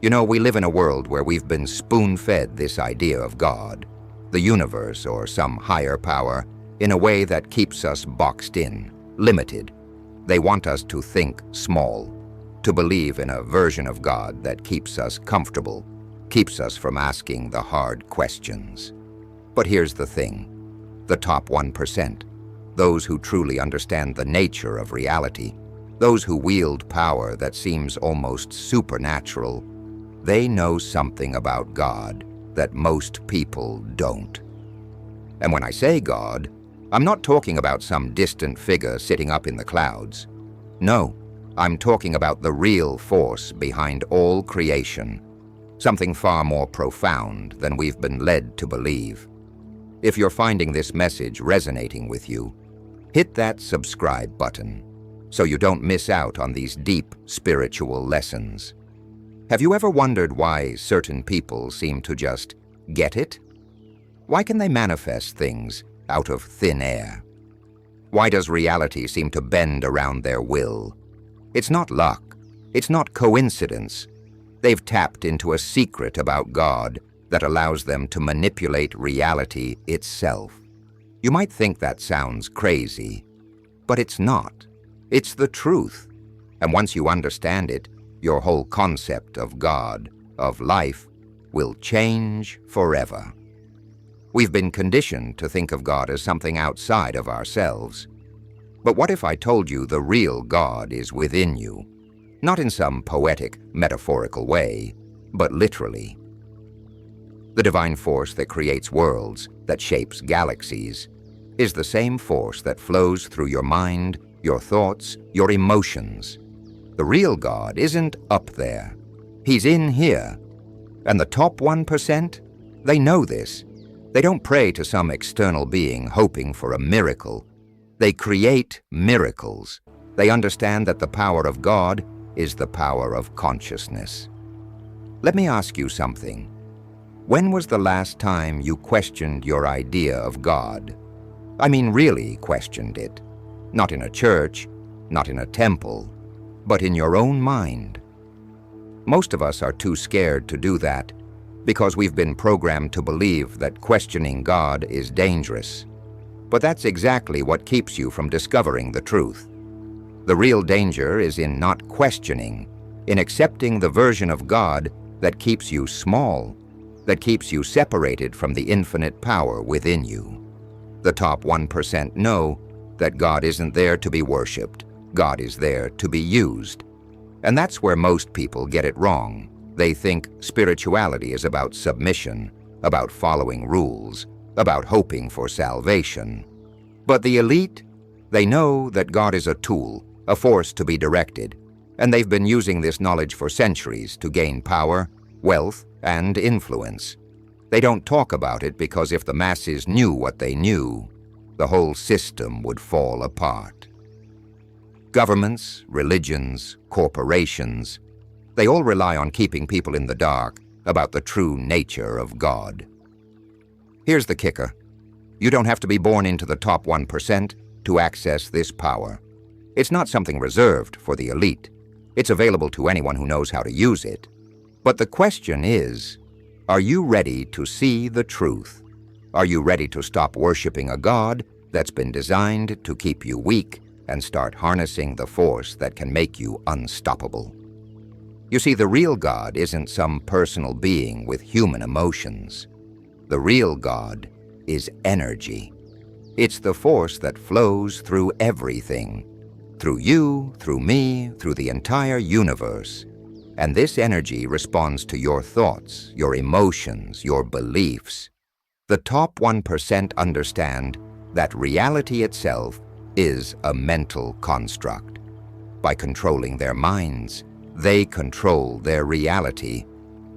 You know, we live in a world where we've been spoon-fed this idea of God, the universe, or some higher power, in a way that keeps us boxed in, limited. They want us to think small, to believe in a version of God that keeps us comfortable, keeps us from asking the hard questions. But here's the thing. The top 1%, those who truly understand the nature of reality, those who wield power that seems almost supernatural, they know something about God that most people don't. And when I say God, I'm not talking about some distant figure sitting up in the clouds. No, I'm talking about the real force behind all creation, something far more profound than we've been led to believe. If you're finding this message resonating with you, hit that subscribe button so you don't miss out on these deep spiritual lessons. Have you ever wondered why certain people seem to just get it? Why can they manifest things out of thin air? Why does reality seem to bend around their will? It's not luck. It's not coincidence. They've tapped into a secret about God that allows them to manipulate reality itself. You might think that sounds crazy, but it's not. It's the truth. And once you understand it, your whole concept of God, of life, will change forever. We've been conditioned to think of God as something outside of ourselves. But what if I told you the real God is within you? Not in some poetic, metaphorical way, but literally. The divine force that creates worlds, that shapes galaxies, is the same force that flows through your mind, your thoughts, your emotions. The real God isn't up there. He's in here. And the top 1%, they know this. They don't pray to some external being hoping for a miracle. They create miracles. They understand that the power of God is the power of consciousness. Let me ask you something. When was the last time you questioned your idea of God? I mean, really questioned it. Not in a church, not in a temple, but in your own mind. Most of us are too scared to do that because we've been programmed to believe that questioning God is dangerous. But that's exactly what keeps you from discovering the truth. The real danger is in not questioning, in accepting the version of God that keeps you small, that keeps you separated from the infinite power within you. The top 1% know that God isn't there to be worshipped. God is there to be used. And that's where most people get it wrong. They think spirituality is about submission, about following rules, about hoping for salvation. But the elite, they know that God is a tool, a force to be directed, and they've been using this knowledge for centuries to gain power, wealth, and influence. They don't talk about it because if the masses knew what they knew, the whole system would fall apart. Governments, religions, corporations, they all rely on keeping people in the dark about the true nature of God. Here's the kicker. You don't have to be born into the top 1% to access this power. It's not something reserved for the elite. It's available to anyone who knows how to use it. But the question is, are you ready to see the truth? Are you ready to stop worshiping a God that's been designed to keep you weak and start harnessing the force that can make you unstoppable? You see, the real God isn't some personal being with human emotions. The real God is energy. It's the force that flows through everything, through you, through me, through the entire universe. And this energy responds to your thoughts, your emotions, your beliefs. The top 1% understand that reality itself is a mental construct. By controlling their minds, they control their reality.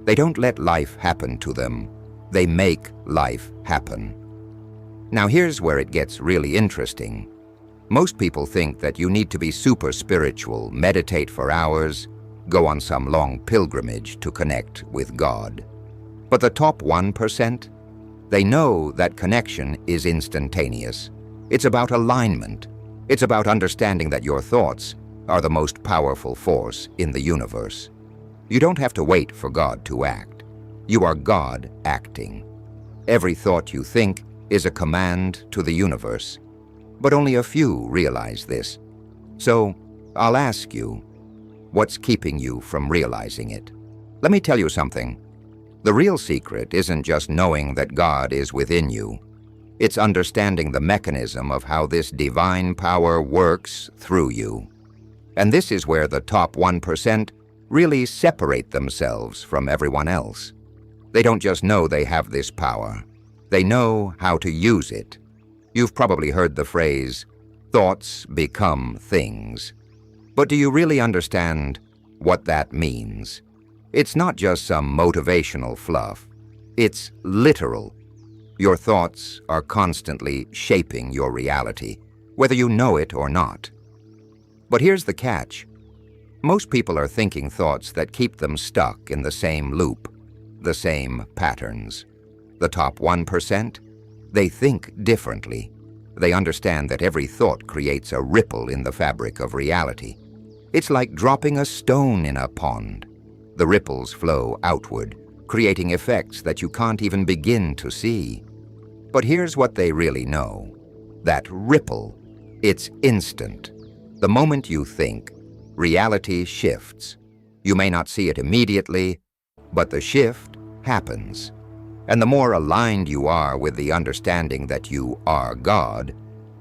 They don't let life happen to them. They make life happen. Now here's where it gets really interesting. Most people think that you need to be super spiritual, meditate for hours, go on some long pilgrimage to connect with God. But the top 1%, they know that connection is instantaneous. It's about alignment. It's about understanding that your thoughts are the most powerful force in the universe. You don't have to wait for God to act. You are God acting. Every thought you think is a command to the universe. But only a few realize this. So, I'll ask you, what's keeping you from realizing it? Let me tell you something. The real secret isn't just knowing that God is within you. It's understanding the mechanism of how this divine power works through you. And this is where the top 1% really separate themselves from everyone else. They don't just know they have this power. They know how to use it. You've probably heard the phrase, thoughts become things. But do you really understand what that means? It's not just some motivational fluff. It's literal. Your thoughts are constantly shaping your reality, whether you know it or not. But here's the catch. Most people are thinking thoughts that keep them stuck in the same loop, the same patterns. The top 1%? They think differently. They understand that every thought creates a ripple in the fabric of reality. It's like dropping a stone in a pond. The ripples flow outward, creating effects that you can't even begin to see. But here's what they really know. That ripple, it's instant. The moment you think, reality shifts. You may not see it immediately, but the shift happens. And the more aligned you are with the understanding that you are God,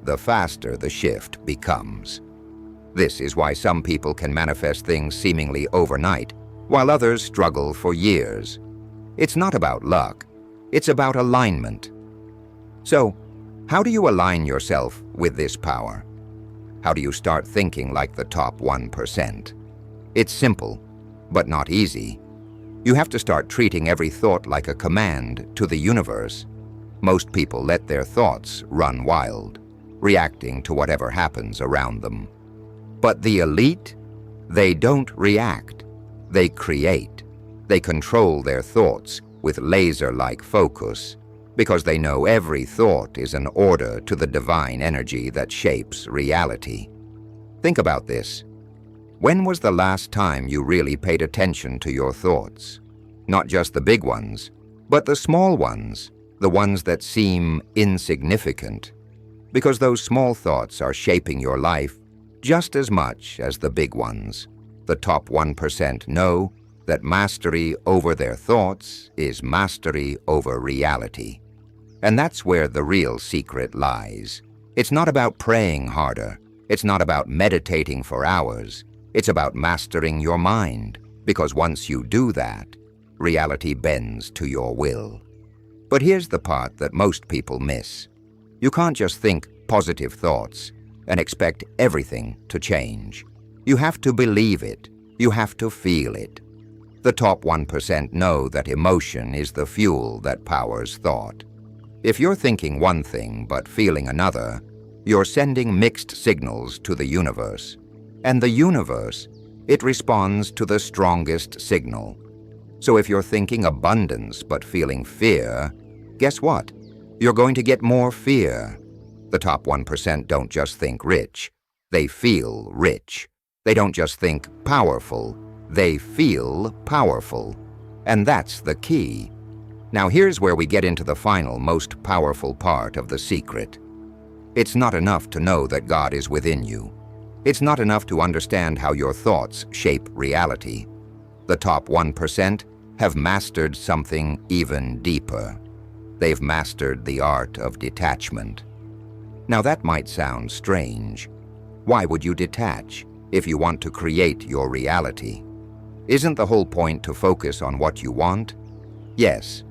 the faster the shift becomes. This is why some people can manifest things seemingly overnight, while others struggle for years. It's not about luck, it's about alignment. So, how do you align yourself with this power? How do you start thinking like the top 1%? It's simple, but not easy. You have to start treating every thought like a command to the universe. Most people let their thoughts run wild, reacting to whatever happens around them. But the elite, they don't react. They create. They control their thoughts with laser-like focus because they know every thought is an order to the divine energy that shapes reality. Think about this. When was the last time you really paid attention to your thoughts? Not just the big ones, but the small ones, the ones that seem insignificant. Because those small thoughts are shaping your life just as much as the big ones. The top 1% know that mastery over their thoughts is mastery over reality. And that's where the real secret lies. It's not about praying harder. It's not about meditating for hours. It's about mastering your mind, because once you do that, reality bends to your will. But here's the part that most people miss. You can't just think positive thoughts and expect everything to change. You have to believe it. You have to feel it. The top 1% know that emotion is the fuel that powers thought. If you're thinking one thing but feeling another, you're sending mixed signals to the universe. And the universe, it responds to the strongest signal. So if you're thinking abundance but feeling fear, guess what? You're going to get more fear. The top 1% don't just think rich. They feel rich. They don't just think powerful. They feel powerful. And that's the key. Now here's where we get into the final, most powerful part of the secret. It's not enough to know that God is within you. It's not enough to understand how your thoughts shape reality. The top 1% have mastered something even deeper. They've mastered the art of detachment. Now that might sound strange. Why would you detach if you want to create your reality? Isn't the whole point to focus on what you want? Yes,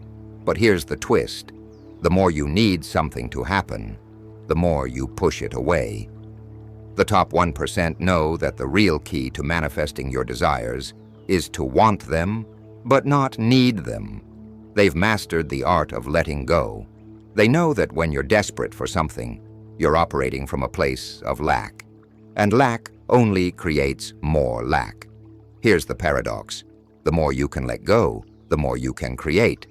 but here's the twist. The more you need something to happen, the more you push it away. The top 1% know that the real key to manifesting your desires is to want them, but not need them. They've mastered the art of letting go. They know that when you're desperate for something, you're operating from a place of lack. And lack only creates more lack. Here's the paradox. The more you can let go, the more you can create.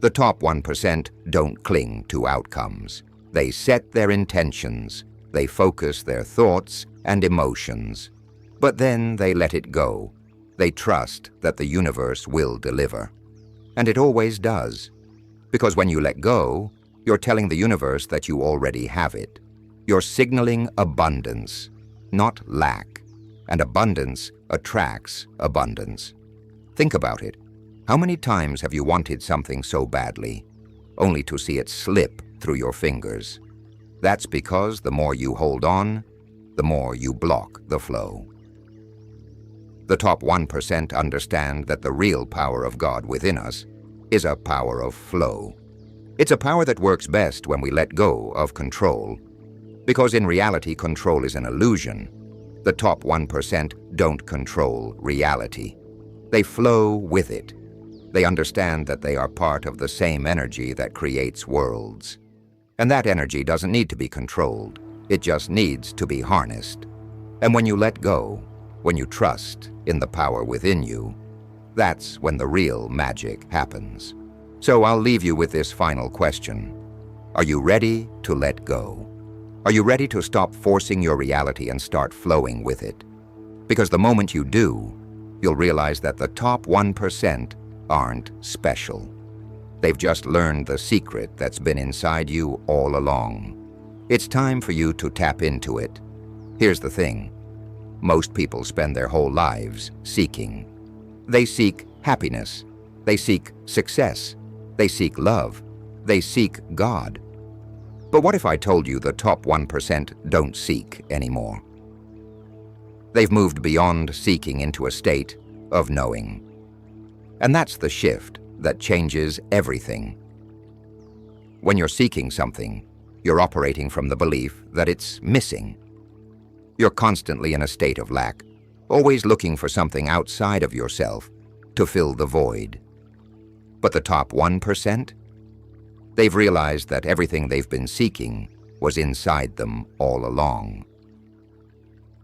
The top 1% don't cling to outcomes. They set their intentions. They focus their thoughts and emotions. But then they let it go. They trust that the universe will deliver. And it always does. Because when you let go, you're telling the universe that you already have it. You're signaling abundance, not lack. And abundance attracts abundance. Think about it. How many times have you wanted something so badly, only to see it slip through your fingers? That's because the more you hold on, the more you block the flow. The top 1% understand that the real power of God within us is a power of flow. It's a power that works best when we let go of control. Because in reality, control is an illusion. The top 1% don't control reality. They flow with it. They understand that they are part of the same energy that creates worlds. And that energy doesn't need to be controlled. It just needs to be harnessed. And when you let go, when you trust in the power within you, that's when the real magic happens. So I'll leave you with this final question. Are you ready to let go? Are you ready to stop forcing your reality and start flowing with it? Because the moment you do, you'll realize that the top 1% aren't special. They've just learned the secret that's been inside you all along. It's time for you to tap into it. Here's the thing. Most people spend their whole lives seeking. They seek happiness. They seek success. They seek love. They seek God. But what if I told you the top 1% don't seek anymore? They've moved beyond seeking into a state of knowing. And that's the shift that changes everything. When you're seeking something, you're operating from the belief that it's missing. You're constantly in a state of lack, always looking for something outside of yourself to fill the void. But the top 1%? They've realized that everything they've been seeking was inside them all along.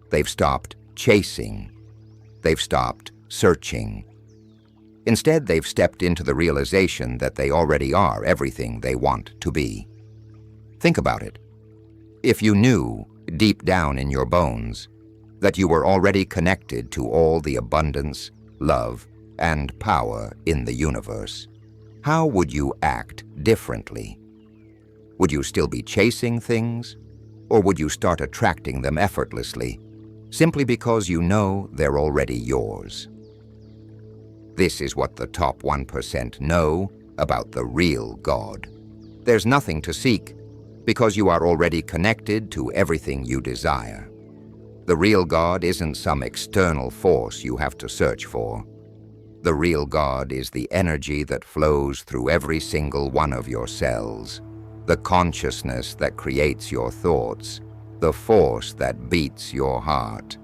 They've stopped chasing. They've stopped searching. Instead, they've stepped into the realization that they already are everything they want to be. Think about it. If you knew, deep down in your bones, that you were already connected to all the abundance, love, and power in the universe, how would you act differently? Would you still be chasing things? Or would you start attracting them effortlessly, simply because you know they're already yours? This is what the top 1% know about the real God. There's nothing to seek, because you are already connected to everything you desire. The real God isn't some external force you have to search for. The real God is the energy that flows through every single one of your cells, the consciousness that creates your thoughts, the force that beats your heart.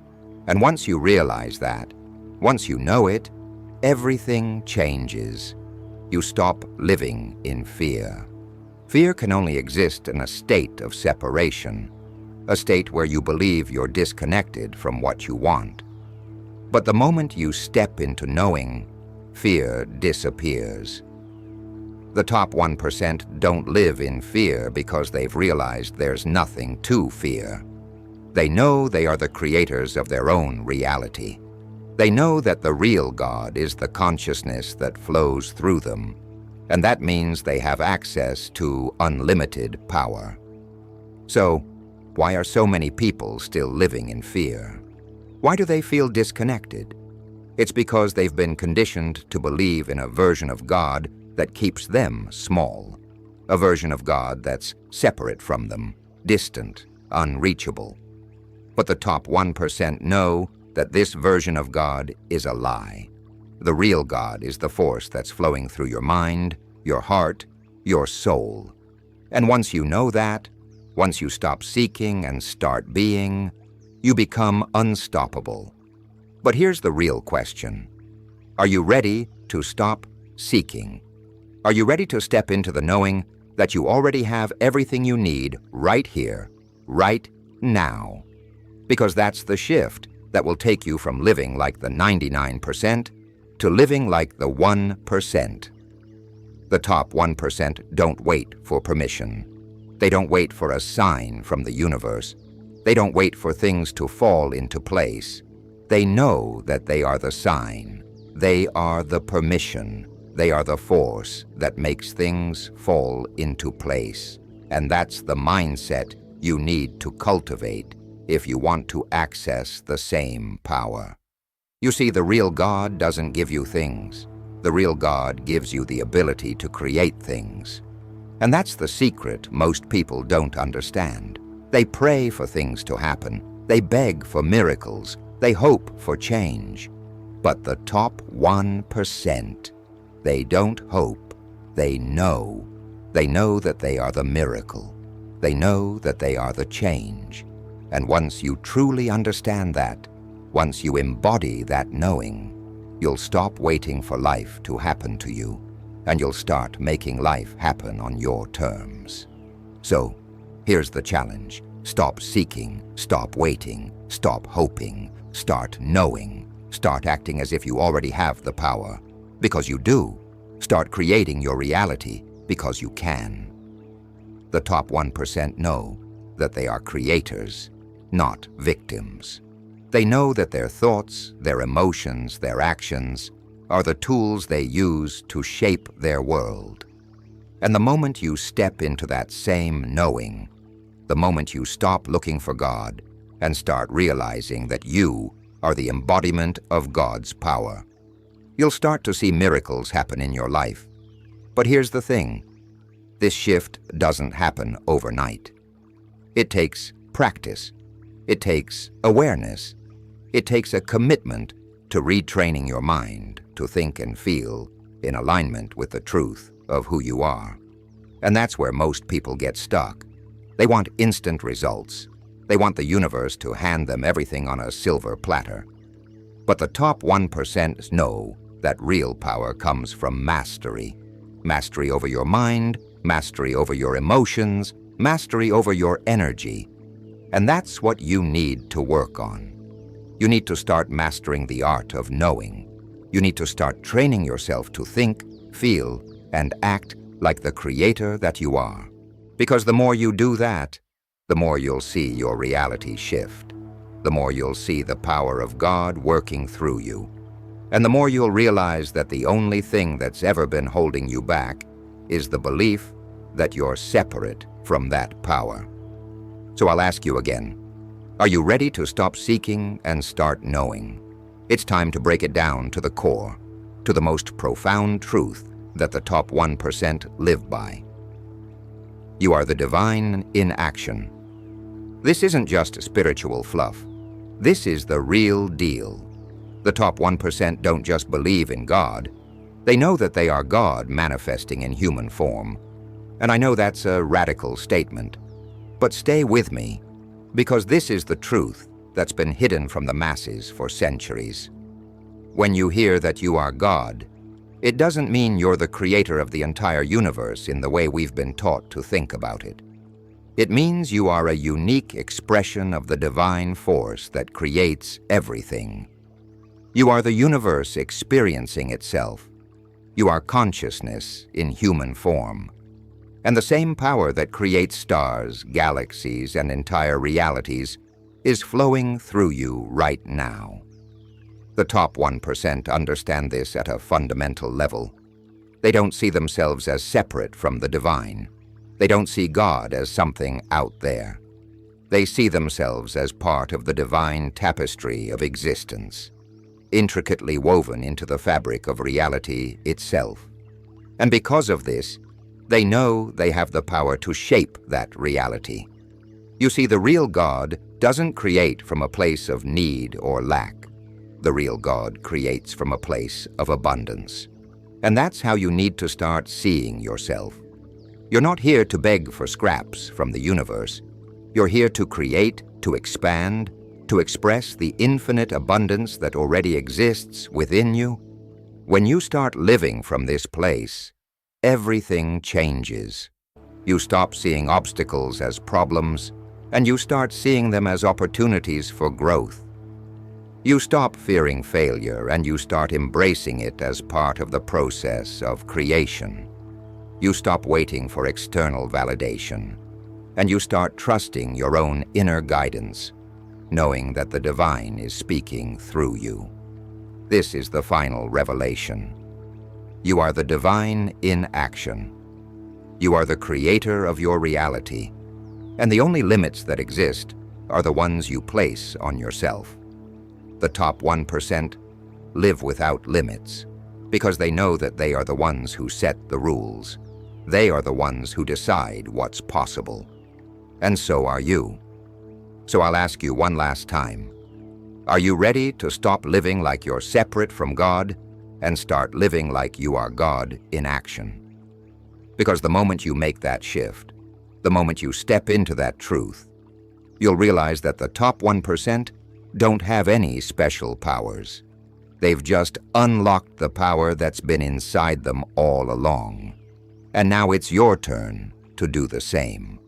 And once you realize that, once you know it, everything changes. You stop living in fear. Fear can only exist in a state of separation, a state where you believe you're disconnected from what you want. But the moment you step into knowing, fear disappears. The top 1% don't live in fear because they've realized there's nothing to fear. They know they are the creators of their own reality. They know that the real God is the consciousness that flows through them, and that means they have access to unlimited power. So, why are so many people still living in fear? Why do they feel disconnected? It's because they've been conditioned to believe in a version of God that keeps them small, a version of God that's separate from them, distant, unreachable. But the top 1% know that this version of God is a lie. The real God is the force that's flowing through your mind, your heart, your soul. And once you know that, once you stop seeking and start being, you become unstoppable. But here's the real question. Are you ready to stop seeking? Are you ready to step into the knowing that you already have everything you need right here, right now? Because that's the shift that will take you from living like the 99% to living like the 1%. The top 1% don't wait for permission. They don't wait for a sign from the universe. They don't wait for things to fall into place. They know that they are the sign. They are the permission. They are the force that makes things fall into place. And that's the mindset you need to cultivate if you want to access the same power. You see, the real God doesn't give you things. The real God gives you the ability to create things. And that's the secret most people don't understand. They pray for things to happen. They beg for miracles. They hope for change. But the top 1%, they don't hope. They know. They know that they are the miracle. They know that they are the change. And once you truly understand that, once you embody that knowing, you'll stop waiting for life to happen to you, and you'll start making life happen on your terms. So, here's the challenge. Stop seeking, stop waiting, stop hoping, start knowing, start acting as if you already have the power, because you do. Start creating your reality, because you can. The top 1% know that they are creators, not victims. They know that their thoughts, their emotions, their actions are the tools they use to shape their world. And the moment you step into that same knowing, the moment you stop looking for God and start realizing that you are the embodiment of God's power, you'll start to see miracles happen in your life. But here's the thing. This shift doesn't happen overnight. It takes practice. It takes awareness. It takes a commitment to retraining your mind to think and feel in alignment with the truth of who you are. And that's where most people get stuck. They want instant results. They want the universe to hand them everything on a silver platter. But the top 1% know that real power comes from mastery. Mastery over your mind, mastery over your emotions, mastery over your energy. And that's what you need to work on. You need to start mastering the art of knowing. You need to start training yourself to think, feel, and act like the creator that you are. Because the more you do that, the more you'll see your reality shift. The more you'll see the power of God working through you. And the more you'll realize that the only thing that's ever been holding you back is the belief that you're separate from that power. So I'll ask you again, are you ready to stop seeking and start knowing? It's time to break it down to the core, to the most profound truth that the top 1% live by. You are the divine in action. This isn't just spiritual fluff. This is the real deal. The top 1% don't just believe in God. They know that they are God manifesting in human form. And I know that's a radical statement. But stay with me, because this is the truth that's been hidden from the masses for centuries. When you hear that you are God, it doesn't mean you're the creator of the entire universe in the way we've been taught to think about it. It means you are a unique expression of the divine force that creates everything. You are the universe experiencing itself. You are consciousness in human form. And the same power that creates stars, galaxies, and entire realities is flowing through you right now. The top 1% understand this at a fundamental level. They don't see themselves as separate from the divine. They don't see God as something out there. They see themselves as part of the divine tapestry of existence, intricately woven into the fabric of reality itself. And because of this, they know they have the power to shape that reality. You see, the real God doesn't create from a place of need or lack. The real God creates from a place of abundance. And that's how you need to start seeing yourself. You're not here to beg for scraps from the universe. You're here to create, to expand, to express the infinite abundance that already exists within you. When you start living from this place, everything changes. You stop seeing obstacles as problems, and you start seeing them as opportunities for growth. You stop fearing failure, and you start embracing it as part of the process of creation. You stop waiting for external validation, and you start trusting your own inner guidance. knowing that the divine is speaking through you. This is the final revelation. You are the divine in action. You are the creator of your reality, and the only limits that exist are the ones you place on yourself. The top 1% live without limits because they know that they are the ones who set the rules. They are the ones who decide what's possible. And so are you. So I'll ask you one last time. Are you ready to stop living like you're separate from God and start living like you are God in action? Because the moment you make that shift, the moment you step into that truth, you'll realize that the top 1% don't have any special powers. They've just unlocked the power that's been inside them all along. And now it's your turn to do the same.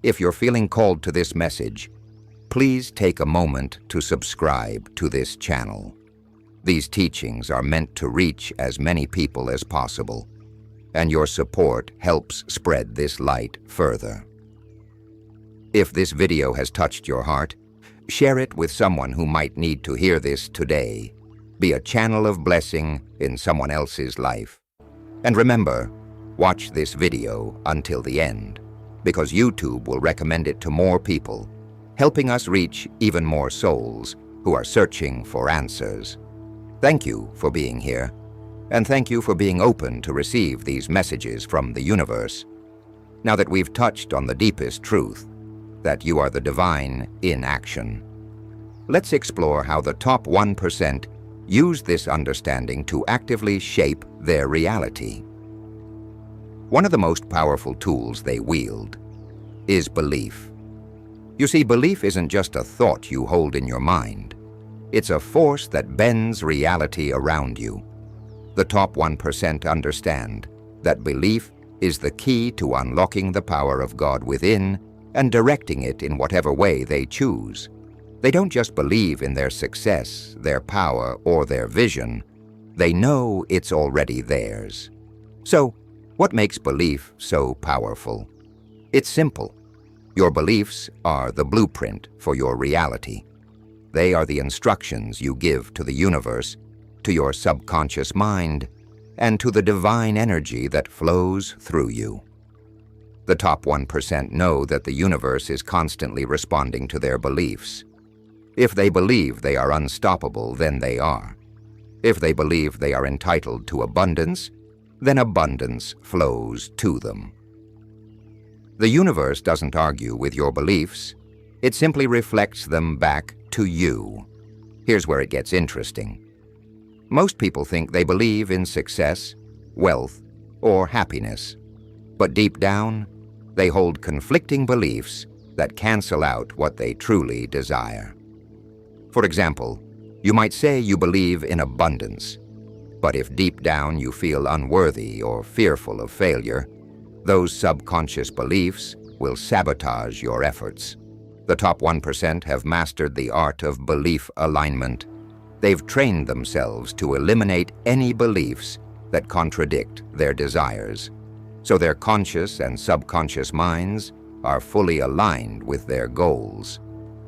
If you're feeling called to this message, please take a moment to subscribe to this channel. These teachings are meant to reach as many people as possible, and your support helps spread this light further. If this video has touched your heart, share it with someone who might need to hear this today. Be a channel of blessing in someone else's life. And remember, watch this video until the end, because YouTube will recommend it to more people, helping us reach even more souls who are searching for answers. Thank you for being here, and thank you for being open to receive these messages from the universe. Now that we've touched on the deepest truth, that you are the divine in action, let's explore how the top 1% use this understanding to actively shape their reality. One of the most powerful tools they wield is belief. You see, belief isn't just a thought you hold in your mind. It's a force that bends reality around you. The top 1% understand that belief is the key to unlocking the power of God within and directing it in whatever way they choose. They don't just believe in their success, their power, or their vision. They know it's already theirs. So, what makes belief so powerful? It's simple. Your beliefs are the blueprint for your reality. They are the instructions you give to the universe, to your subconscious mind, and to the divine energy that flows through you. The top 1% know that the universe is constantly responding to their beliefs. If they believe they are unstoppable, then they are. If they believe they are entitled to abundance, then abundance flows to them. The universe doesn't argue with your beliefs. It simply reflects them back to you. Here's where it gets interesting. Most people think they believe in success, wealth, or happiness. But deep down, they hold conflicting beliefs that cancel out what they truly desire. For example, you might say you believe in abundance, but if deep down you feel unworthy or fearful of failure, those subconscious beliefs will sabotage your efforts. The top 1% have mastered the art of belief alignment. They've trained themselves to eliminate any beliefs that contradict their desires, so their conscious and subconscious minds are fully aligned with their goals.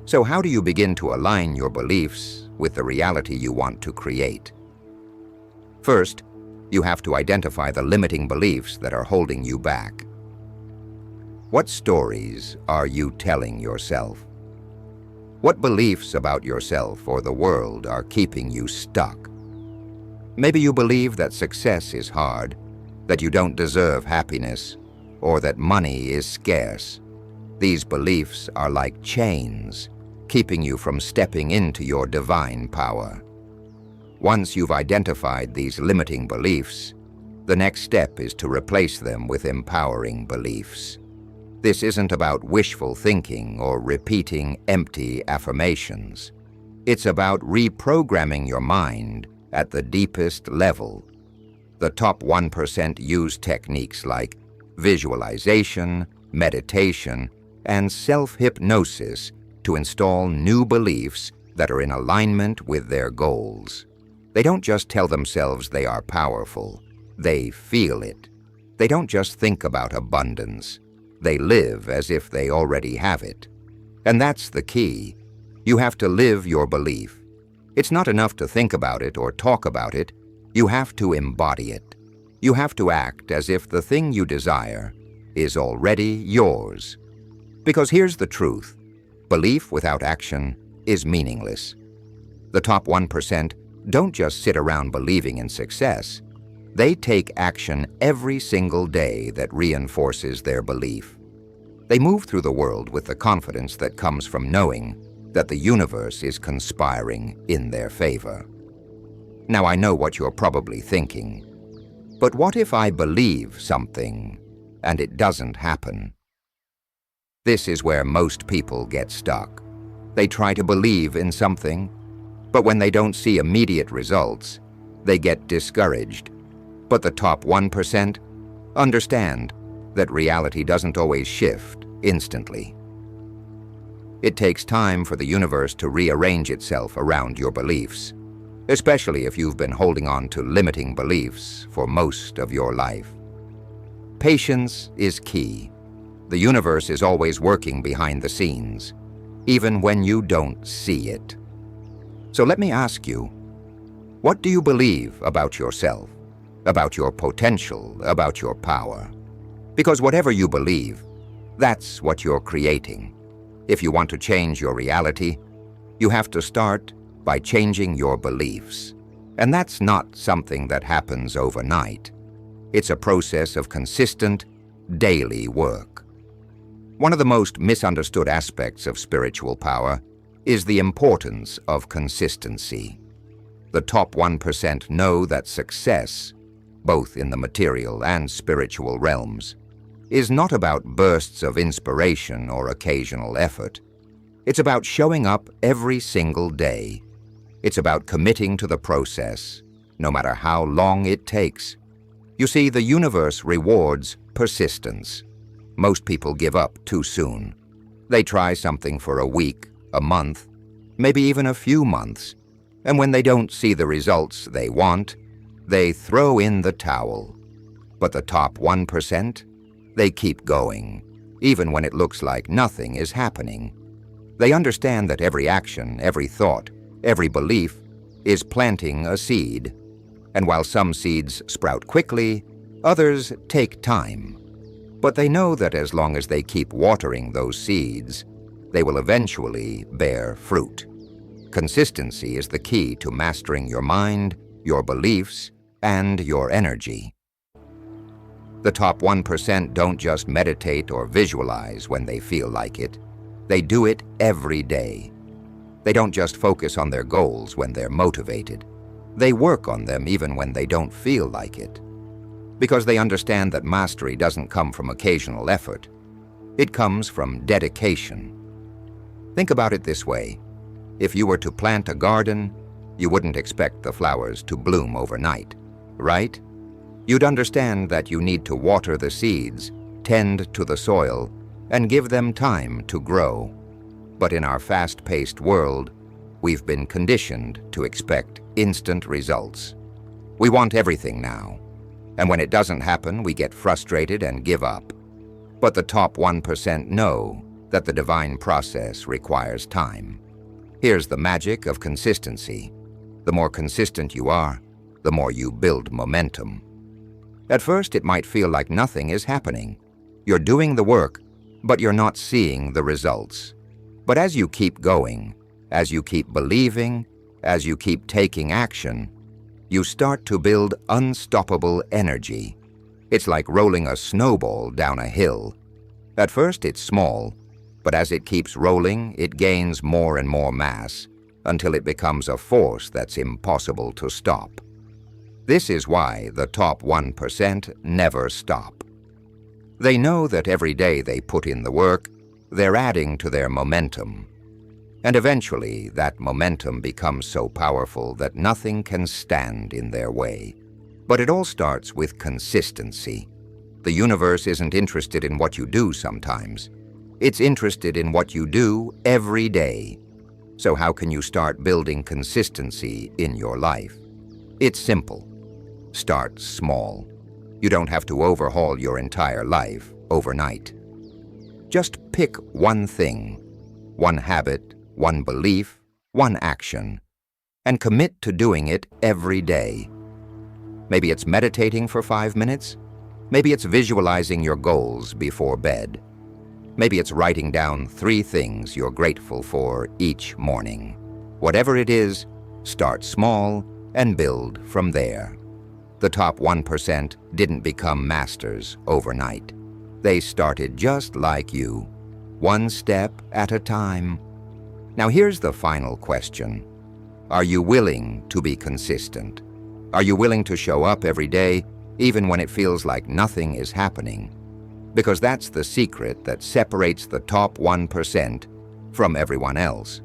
So how do you begin to align your beliefs with the reality you want to create? First, you have to identify the limiting beliefs that are holding you back. What stories are you telling yourself? What beliefs about yourself or the world are keeping you stuck? Maybe you believe that success is hard, that you don't deserve happiness, or that money is scarce. These beliefs are like chains, keeping you from stepping into your divine power. Once you've identified these limiting beliefs, the next step is to replace them with empowering beliefs. This isn't about wishful thinking or repeating empty affirmations. It's about reprogramming your mind at the deepest level. The top 1% use techniques like visualization, meditation, and self-hypnosis to install new beliefs that are in alignment with their goals. They don't just tell themselves they are powerful, they feel it. They don't just think about abundance, they live as if they already have it. And that's the key. You have to live your belief. It's not enough to think about it or talk about it. You have to embody it. You have to act as if the thing you desire is already yours. Because here's the truth. Belief without action is meaningless. The top 1% don't just sit around believing in success. They take action every single day that reinforces their belief. They move through the world with the confidence that comes from knowing that the universe is conspiring in their favor. Now, I know what you're probably thinking. But what if I believe something and it doesn't happen? This is where most people get stuck. They try to believe in something, but when they don't see immediate results, they get discouraged. But the top 1% understand that reality doesn't always shift instantly. It takes time for the universe to rearrange itself around your beliefs, especially if you've been holding on to limiting beliefs for most of your life. Patience is key. The universe is always working behind the scenes, even when you don't see it. So let me ask you, what do you believe about yourself, about your potential, about your power? Because whatever you believe, that's what you're creating. If you want to change your reality, you have to start by changing your beliefs. And that's not something that happens overnight. It's a process of consistent, daily work. One of the most misunderstood aspects of spiritual power is the importance of consistency. The top 1% know that success, both in the material and spiritual realms, is not about bursts of inspiration or occasional effort. It's about showing up every single day. It's about committing to the process, no matter how long it takes. You see, the universe rewards persistence. Most people give up too soon. They try something for a week, a month, maybe even a few months, and when they don't see the results they want, they throw in the towel. But the top 1%, they keep going, even when it looks like nothing is happening. They understand that every action, every thought, every belief is planting a seed. And while some seeds sprout quickly, others take time. But they know that as long as they keep watering those seeds, they will eventually bear fruit. Consistency is the key to mastering your mind, your beliefs, and your energy. The top 1% don't just meditate or visualize when they feel like it. They do it every day. They don't just focus on their goals when they're motivated. They work on them even when they don't feel like it. Because they understand that mastery doesn't come from occasional effort. It comes from dedication. Think about it this way. If you were to plant a garden, you wouldn't expect the flowers to bloom overnight, right? You'd understand that you need to water the seeds, tend to the soil, and give them time to grow. But in our fast-paced world, we've been conditioned to expect instant results. We want everything now, and when it doesn't happen, we get frustrated and give up. But the top 1% know that the divine process requires time. Here's the magic of consistency. The more consistent you are, the more you build momentum. At first, it might feel like nothing is happening. You're doing the work, but you're not seeing the results. But as you keep going, as you keep believing, as you keep taking action, you start to build unstoppable energy. It's like rolling a snowball down a hill. At first, it's small, but as it keeps rolling, it gains more and more mass until it becomes a force that's impossible to stop. This is why the top 1% never stop. They know that every day they put in the work, they're adding to their momentum. And eventually, that momentum becomes so powerful that nothing can stand in their way. But it all starts with consistency. The universe isn't interested in what you do sometimes. It's interested in what you do every day. So how can you start building consistency in your life? It's simple. Start small. You don't have to overhaul your entire life overnight. Just pick one thing. one habit, one belief, one action, and commit to doing it every day. Maybe it's meditating for 5 minutes. Maybe it's visualizing your goals before bed. Maybe it's writing down 3 things you're grateful for each morning. Whatever it is, start small and build from there. The top 1% didn't become masters overnight. They started just like you, one step at a time. Now here's the final question. Are you willing to be consistent? Are you willing to show up every day, even when it feels like nothing is happening? Because that's the secret that separates the top 1% from everyone else.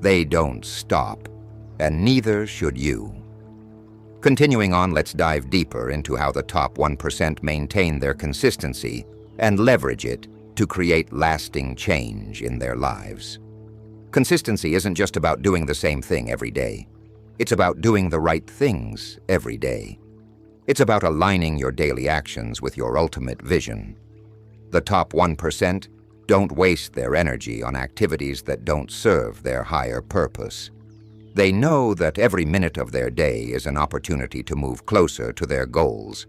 They don't stop, and neither should you. Continuing on, let's dive deeper into how the top 1% maintain their consistency and leverage it to create lasting change in their lives. Consistency isn't just about doing the same thing every day. It's about doing the right things every day. It's about aligning your daily actions with your ultimate vision. The top 1% don't waste their energy on activities that don't serve their higher purpose. They know that every minute of their day is an opportunity to move closer to their goals.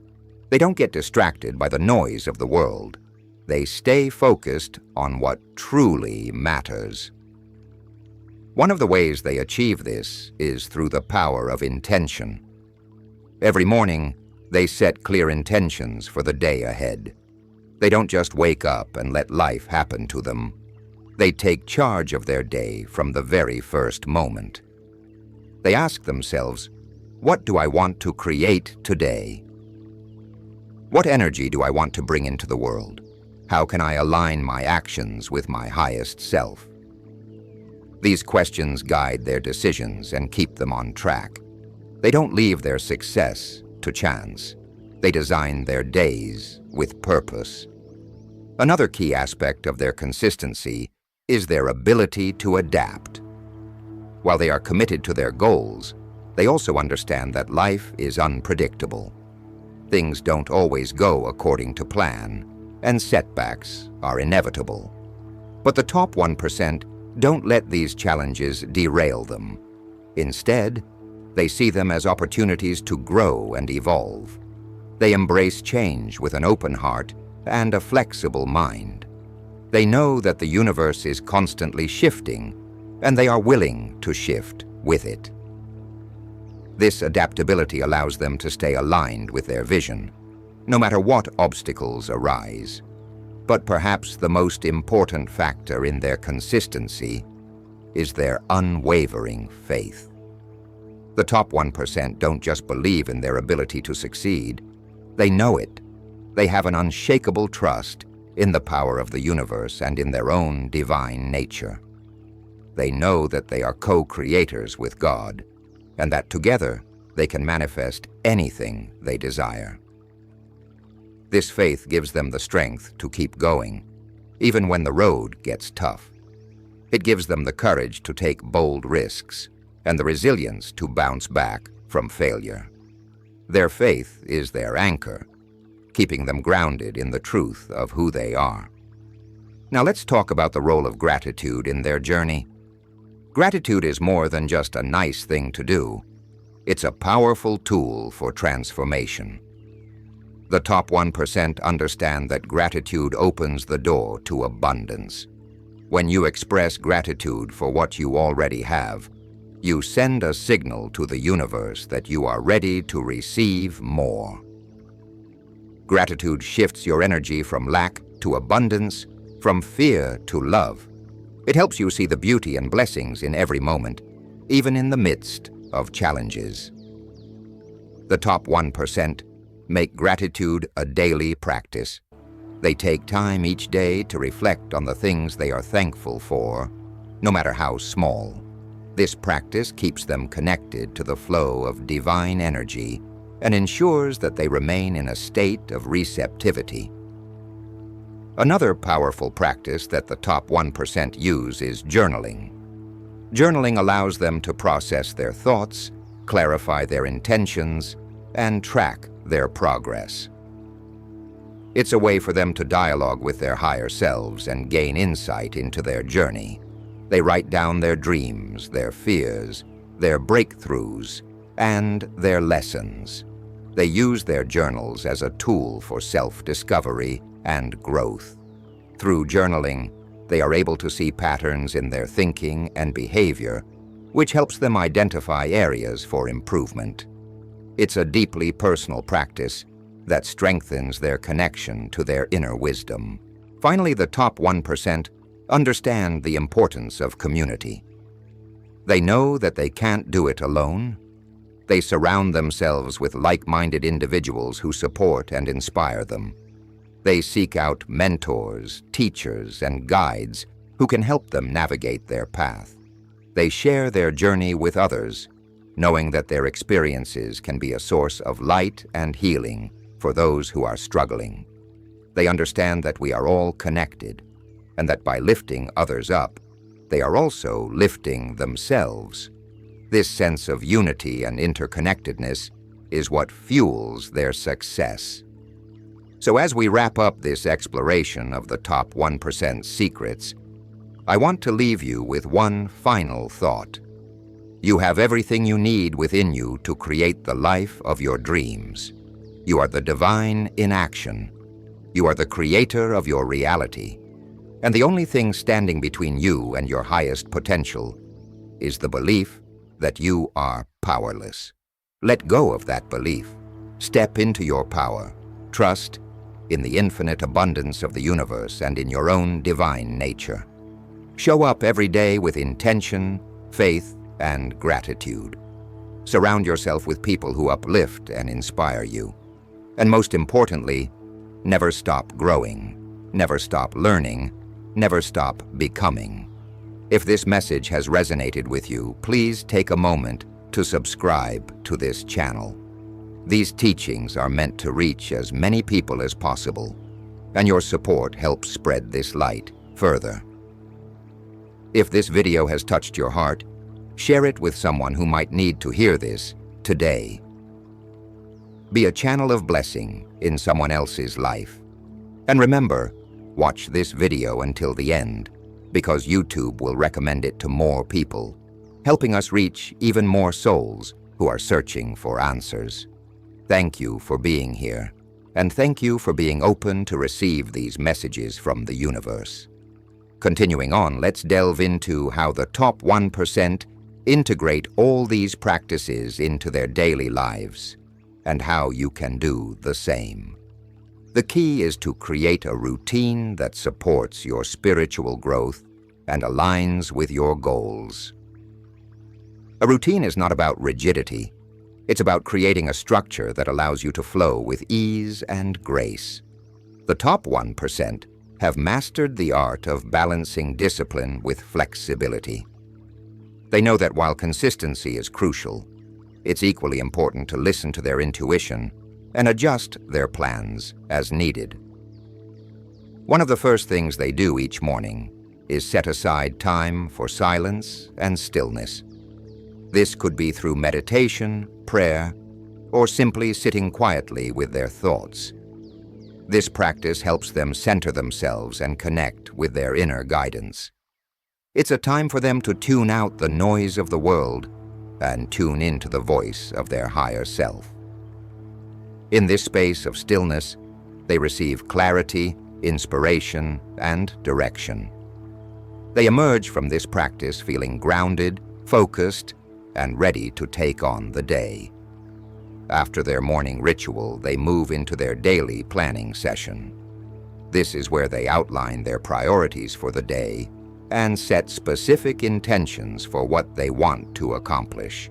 They don't get distracted by the noise of the world. They stay focused on what truly matters. One of the ways they achieve this is through the power of intention. Every morning, they set clear intentions for the day ahead. They don't just wake up and let life happen to them. They take charge of their day from the very first moment. They ask themselves, what do I want to create today? What energy do I want to bring into the world? How can I align my actions with my highest self? These questions guide their decisions and keep them on track. They don't leave their success to chance. They design their days with purpose. Another key aspect of their consistency is their ability to adapt. While they are committed to their goals, they also understand that life is unpredictable. Things don't always go according to plan, and setbacks are inevitable. But the top 1% don't let these challenges derail them. Instead, they see them as opportunities to grow and evolve. They embrace change with an open heart and a flexible mind. They know that the universe is constantly shifting, and they are willing to shift with it. This adaptability allows them to stay aligned with their vision, no matter what obstacles arise. But perhaps the most important factor in their consistency is their unwavering faith. The top 1% don't just believe in their ability to succeed. They know it. They have an unshakable trust in the power of the universe and in their own divine nature. They know that they are co-creators with God, and that together they can manifest anything they desire. This faith gives them the strength to keep going, even when the road gets tough. It gives them the courage to take bold risks and the resilience to bounce back from failure. Their faith is their anchor, keeping them grounded in the truth of who they are. Now let's talk about the role of gratitude in their journey. Gratitude is more than just a nice thing to do. It's a powerful tool for transformation. The top 1% understand that gratitude opens the door to abundance. When you express gratitude for what you already have, you send a signal to the universe that you are ready to receive more. Gratitude shifts your energy from lack to abundance, from fear to love. It helps you see the beauty and blessings in every moment, even in the midst of challenges. The top 1% make gratitude a daily practice. They take time each day to reflect on the things they are thankful for, no matter how small. This practice keeps them connected to the flow of divine energy and ensures that they remain in a state of receptivity. Another powerful practice that the top 1% use is journaling. Journaling allows them to process their thoughts, clarify their intentions, and track their progress. It's a way for them to dialogue with their higher selves and gain insight into their journey. They write down their dreams, their fears, their breakthroughs, and their lessons. They use their journals as a tool for self-discovery and growth. Through journaling, they are able to see patterns in their thinking and behavior, which helps them identify areas for improvement. It's a deeply personal practice that strengthens their connection to their inner wisdom. Finally, the top 1% understand the importance of community. They know that they can't do it alone. They surround themselves with like-minded individuals who support and inspire them. They seek out mentors, teachers, and guides who can help them navigate their path. They share their journey with others, knowing that their experiences can be a source of light and healing for those who are struggling. They understand that we are all connected, and that by lifting others up, they are also lifting themselves. This sense of unity and interconnectedness is what fuels their success. So as we wrap up this exploration of the top 1% secrets, I want to leave you with one final thought. You have everything you need within you to create the life of your dreams. You are the divine in action. You are the creator of your reality. And the only thing standing between you and your highest potential is the belief that you are powerless. Let go of that belief. Step into your power. Trust in the infinite abundance of the universe and in your own divine nature. Show up every day with intention, faith, and gratitude. Surround yourself with people who uplift and inspire you. And most importantly, never stop growing, never stop learning, never stop becoming. If this message has resonated with you, please take a moment to subscribe to this channel. These teachings are meant to reach as many people as possible, and your support helps spread this light further. If this video has touched your heart, share it with someone who might need to hear this today. Be a channel of blessing in someone else's life. And remember, watch this video until the end, because YouTube will recommend it to more people, helping us reach even more souls who are searching for answers. Thank you for being here, and thank you for being open to receive these messages from the universe. Continuing on, let's delve into how the top 1% integrate all these practices into their daily lives, and how you can do the same. The key is to create a routine that supports your spiritual growth and aligns with your goals. A routine is not about rigidity. It's about creating a structure that allows you to flow with ease and grace. The top 1% have mastered the art of balancing discipline with flexibility. They know that while consistency is crucial, it's equally important to listen to their intuition and adjust their plans as needed. One of the first things they do each morning is set aside time for silence and stillness. This could be through meditation, prayer, or simply sitting quietly with their thoughts. This practice helps them center themselves and connect with their inner guidance. It's a time for them to tune out the noise of the world and tune into the voice of their higher self. In this space of stillness, they receive clarity, inspiration, and direction. They emerge from this practice feeling grounded, focused, and ready to take on the day. After their morning ritual, they move into their daily planning session. This is where they outline their priorities for the day and set specific intentions for what they want to accomplish.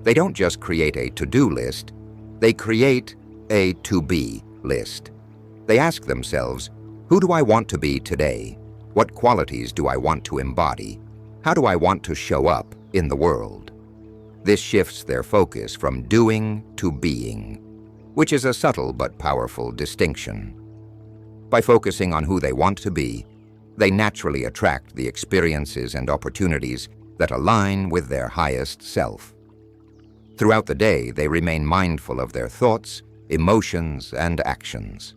They don't just create a to-do list, they create a to-be list. They ask themselves, who do I want to be today? What qualities do I want to embody? How do I want to show up in the world? This shifts their focus from doing to being, which is a subtle but powerful distinction. By focusing on who they want to be, they naturally attract the experiences and opportunities that align with their highest self. Throughout the day, they remain mindful of their thoughts, emotions, and actions.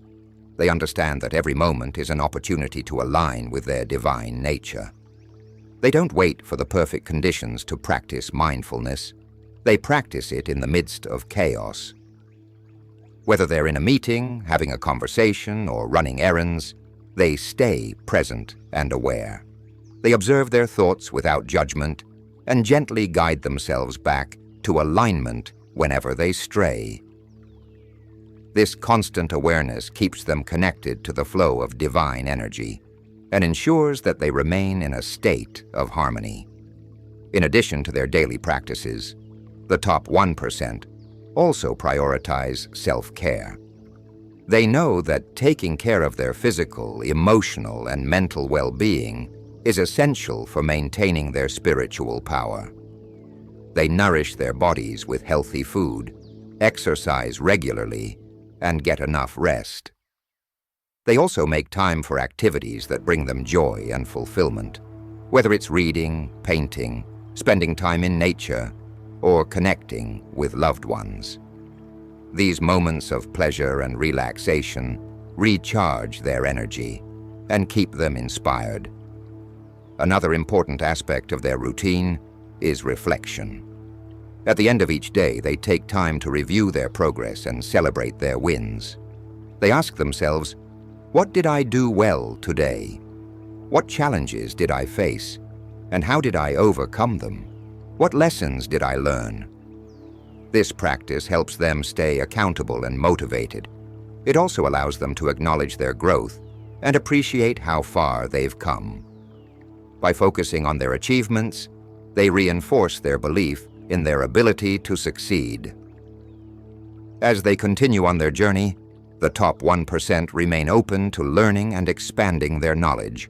They understand that every moment is an opportunity to align with their divine nature. They don't wait for the perfect conditions to practice mindfulness. They practice it in the midst of chaos. Whether they're in a meeting, having a conversation, or running errands, they stay present and aware. They observe their thoughts without judgment and gently guide themselves back to alignment whenever they stray. This constant awareness keeps them connected to the flow of divine energy and ensures that they remain in a state of harmony. In addition to their daily practices, the top 1% also prioritize self-care. They know that taking care of their physical, emotional, and mental well-being is essential for maintaining their spiritual power. They nourish their bodies with healthy food, exercise regularly, and get enough rest. They also make time for activities that bring them joy and fulfillment, whether it's reading, painting, spending time in nature, or connecting with loved ones. These moments of pleasure and relaxation recharge their energy and keep them inspired. Another important aspect of their routine is reflection. At the end of each day, they take time to review their progress and celebrate their wins. They ask themselves, what did I do well today? What challenges did I face? And how did I overcome them? What lessons did I learn? This practice helps them stay accountable and motivated. It also allows them to acknowledge their growth and appreciate how far they've come. By focusing on their achievements, they reinforce their belief in their ability to succeed. As they continue on their journey, the top 1% remain open to learning and expanding their knowledge.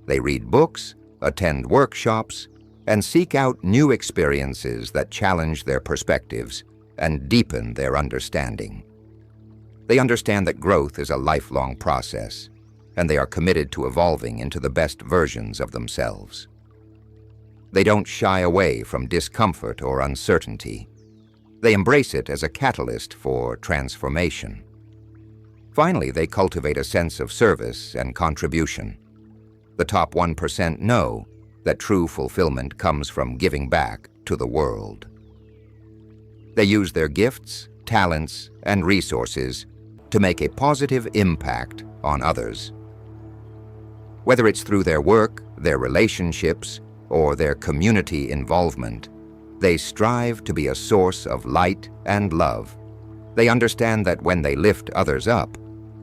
They read books, attend workshops, and seek out new experiences that challenge their perspectives and deepen their understanding. They understand that growth is a lifelong process, and they are committed to evolving into the best versions of themselves. They don't shy away from discomfort or uncertainty. They embrace it as a catalyst for transformation. Finally, they cultivate a sense of service and contribution. The top 1% know that true fulfillment comes from giving back to the world. They use their gifts, talents, and resources to make a positive impact on others. Whether it's through their work, their relationships, or their community involvement, they strive to be a source of light and love. They understand that when they lift others up,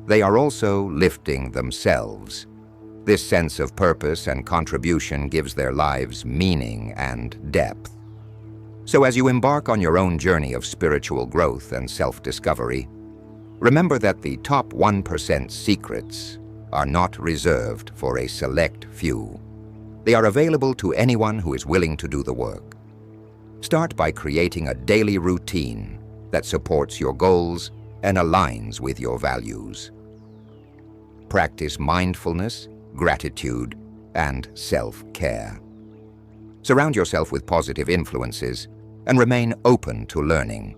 they are also lifting themselves. This sense of purpose and contribution gives their lives meaning and depth. So as you embark on your own journey of spiritual growth and self-discovery, remember that the top 1% secrets are not reserved for a select few. They are available to anyone who is willing to do the work. Start by creating a daily routine that supports your goals and aligns with your values. Practice mindfulness, gratitude, and self-care. Surround yourself with positive influences and remain open to learning.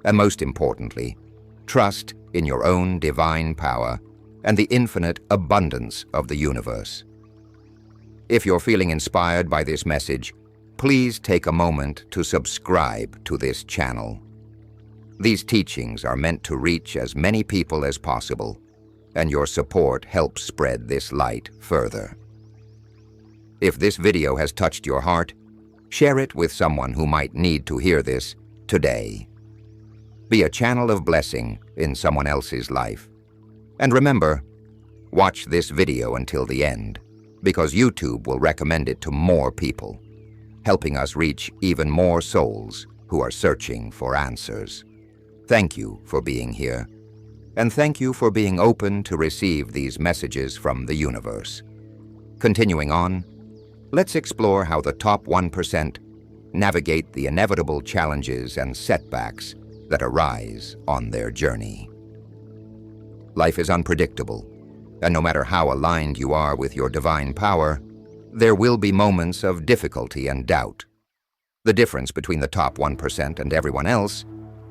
And most importantly, trust in your own divine power and the infinite abundance of the universe. If you're feeling inspired by this message, please take a moment to subscribe to this channel. These teachings are meant to reach as many people as possible, and your support helps spread this light further. If this video has touched your heart, share it with someone who might need to hear this today. Be a channel of blessing in someone else's life. And remember, watch this video until the end, because YouTube will recommend it to more people, helping us reach even more souls who are searching for answers. Thank you for being here, and thank you for being open to receive these messages from the universe. Continuing on, let's explore how the top 1% navigate the inevitable challenges and setbacks that arise on their journey. Life is unpredictable, and no matter how aligned you are with your divine power, there will be moments of difficulty and doubt. The difference between the top 1% and everyone else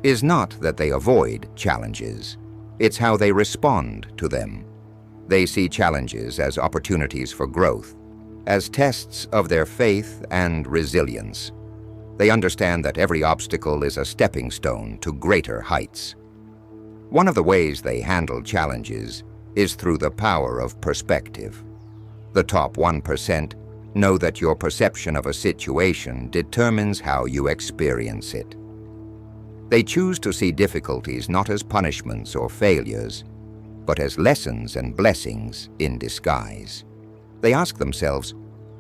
is not that they avoid challenges, it's how they respond to them. They see challenges as opportunities for growth, as tests of their faith and resilience. They understand that every obstacle is a stepping stone to greater heights. One of the ways they handle challenges is through the power of perspective. The top 1% know that your perception of a situation determines how you experience it. They choose to see difficulties not as punishments or failures, but as lessons and blessings in disguise. They ask themselves,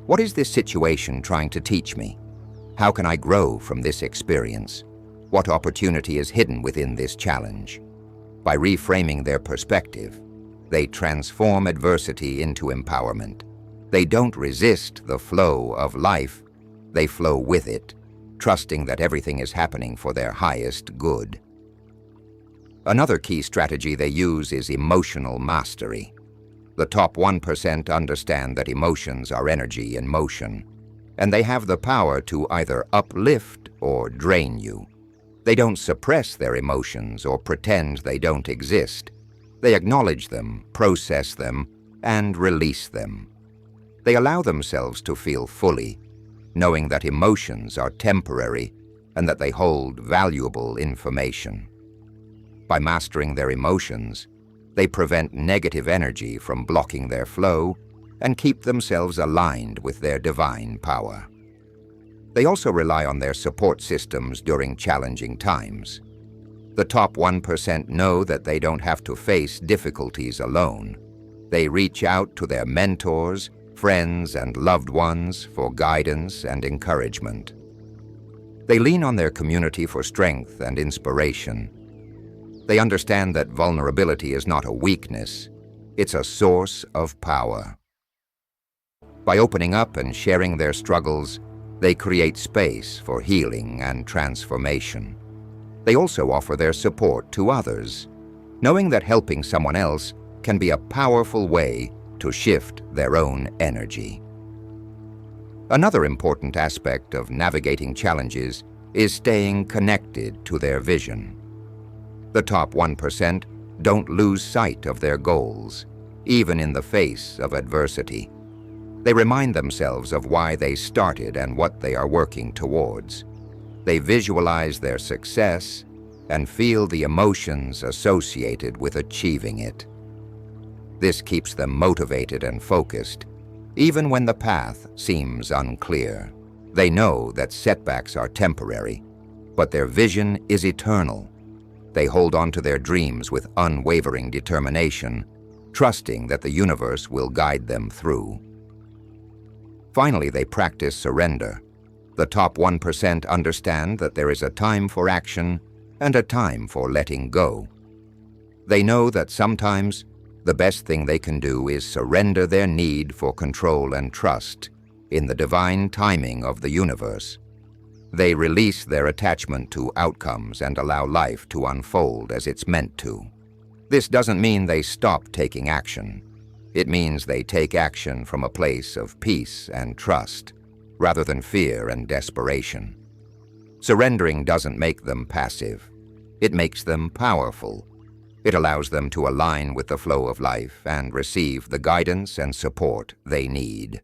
what is this situation trying to teach me? How can I grow from this experience? What opportunity is hidden within this challenge? By reframing their perspective, they transform adversity into empowerment. They don't resist the flow of life, they flow with it, trusting that everything is happening for their highest good. Another key strategy they use is emotional mastery. The top 1% understand that emotions are energy in motion, and they have the power to either uplift or drain you. They don't suppress their emotions or pretend they don't exist. They acknowledge them, process them, and release them. They allow themselves to feel fully, knowing that emotions are temporary and that they hold valuable information. By mastering their emotions, they prevent negative energy from blocking their flow and keep themselves aligned with their divine power. They also rely on their support systems during challenging times. The top 1% know that they don't have to face difficulties alone. They reach out to their mentors, friends, and loved ones for guidance and encouragement. They lean on their community for strength and inspiration. They understand that vulnerability is not a weakness, it's a source of power. By opening up and sharing their struggles, they create space for healing and transformation. They also offer their support to others, knowing that helping someone else can be a powerful way to shift their own energy. Another important aspect of navigating challenges is staying connected to their vision. The top 1% don't lose sight of their goals, even in the face of adversity. They remind themselves of why they started and what they are working towards. They visualize their success and feel the emotions associated with achieving it. This keeps them motivated and focused, even when the path seems unclear. They know that setbacks are temporary, but their vision is eternal. They hold on to their dreams with unwavering determination, trusting that the universe will guide them through. Finally, they practice surrender. The top 1% understand that there is a time for action and a time for letting go. They know that sometimes the best thing they can do is surrender their need for control and trust in the divine timing of the universe. They release their attachment to outcomes and allow life to unfold as it's meant to. This doesn't mean they stop taking action. It means they take action from a place of peace and trust, rather than fear and desperation. Surrendering doesn't make them passive. It makes them powerful. It allows them to align with the flow of life and receive the guidance and support they need.